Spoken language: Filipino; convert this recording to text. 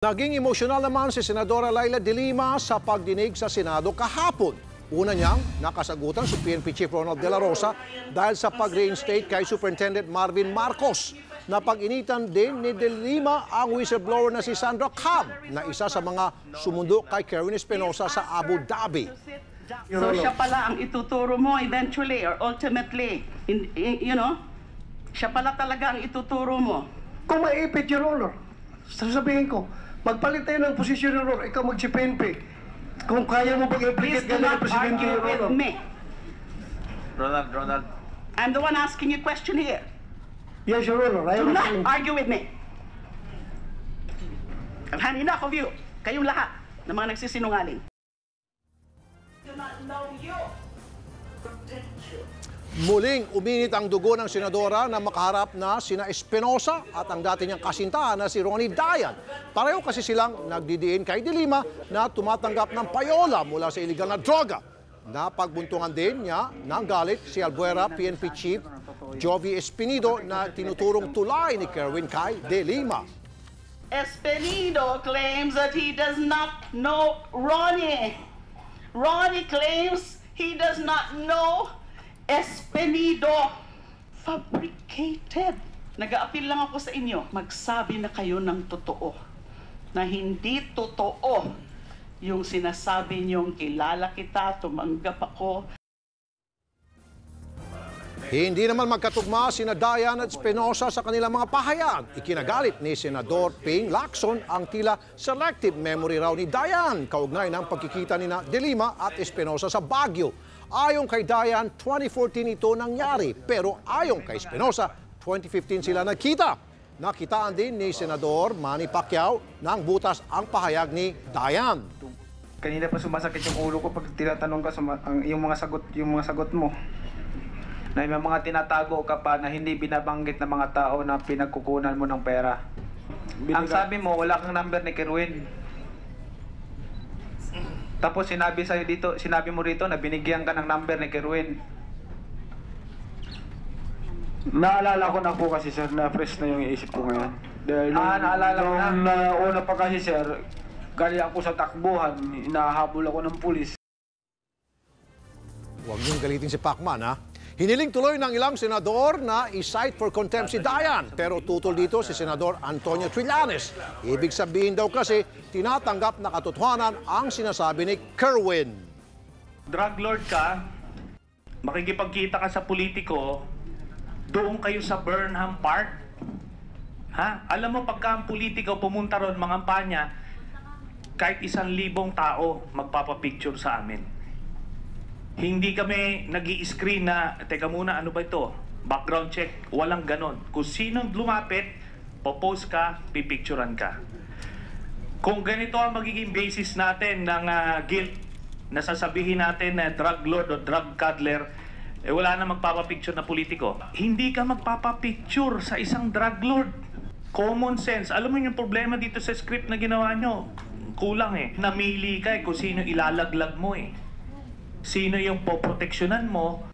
Naging emosyonal naman si Senadora Leila de Lima sa pagdinig sa Senado kahapon. Una niyang nakasagutan si PNP Chief Ronald De La Rosa dahil sa pag-reinstate kay Superintendent Marvin Marcos. Napag-initan din ni De Lima ang whistleblower na si Sandra Cobb na isa sa mga sumundo kay Kerwin Espinosa sa Abu Dhabi. So siya pala ang ituturo mo eventually or ultimately, you know, siya pala talaga ang ituturo mo. Kung maipit, Your Honor, sasabihin ko, magpalit tayo ng posisyon, Your Honor, ikaw mag-PNP. Kung kaya mo pag-implicate Please do not Presidente, argue Your with Honor. me. Ronald. I'm the one asking you a question here. Yes, Your Honor. I Do not understand. argue with me. I've had enough of you. Kayong lahat ng mga nagsisinungaling. Do not know you. Protect you. Muling uminit ang dugo ng senadora na makaharap na sina Espinosa at ang dati niyang kasintahan na si Ronnie Dayan. Pareho kasi silang nagdidiin kay De Lima na tumatanggap ng payola mula sa iligal na droga. Napagbuntungan din niya ng galit si Albuera PNP Chief Jovi Espinido na tinuturong tulay ni Kerwin kay De Lima. Espinido claims that he does not know Ronnie. Ronnie claims he does not know Espinido. Fabricated. Nag-a-appeal lang ako sa inyo. Magsabi na kayo ng totoo. Na hindi totoo yung sinasabi niyong kilala kita, tumanggap ako. Hindi naman magkatugma sina Dayan at Espinosa sa kanilang mga pahayag. Ikinagalit ni Senador Ping Lacson ang tila selective memory raw ni Dayan kaugnay ng pagkikita ni De Lima at Espinosa sa Baguio. Ayon kay Dayan, 2014 ito nangyari, pero ayon kay Espinosa, 2015 sila nagkita. Nakitaan din ni Senador Manny Pacquiao nang butas ang pahayag ni Dayan. Kanina pa sumasakit yung ulo ko pag tinatanong ka sa yung mga sagot mo. Na may mga tinatago ka pa na hindi binabanggit ng mga tao na pinagkukunan mo ng pera. Ang sabi mo, wala kang number ni Kerwin. Tapos sinabi mo rito na binigyan ka ng number ni Kerwin. Naalala ko na po kasi sir na fresh na yung isip ko ngayon. Dahil Naalala mo na? nung una pa kasi sir, galing ako sa takbuhan, inahabol ako ng pulis. Huwag niyong galitin si Pacman, ha? Hiniling tuloy ng ilang senador na i-cite for contempt si Dayan, pero tutol dito si Senador Antonio Trillanes. Ibig sabihin daw kasi tinatanggap na katotohanan ang sinasabi ni Kerwin. Drug lord ka, makikipagkita ka sa politiko, doon kayo sa Burnham Park. Ha? Alam mo, pagka ang politiko pumunta ron, mangampanya, kahit 1,000 tao magpapapicture sa amin. Hindi kami nag-i-screen na, teka muna, ano ba ito? Background check, walang ganon. Kung sinong lumapit, popost ka, pipicturan ka. Kung ganito ang magiging basis natin ng guilt, nasasabihin natin na drug lord o drug cuddler, wala na magpapapicture na politiko. Hindi ka magpapapicture sa isang drug lord. Common sense. Alam mo yung problema dito sa script na ginawa nyo? Kulang eh. Namili ka kung sino ilalaglag mo eh. Sino yung poproteksyonan mo.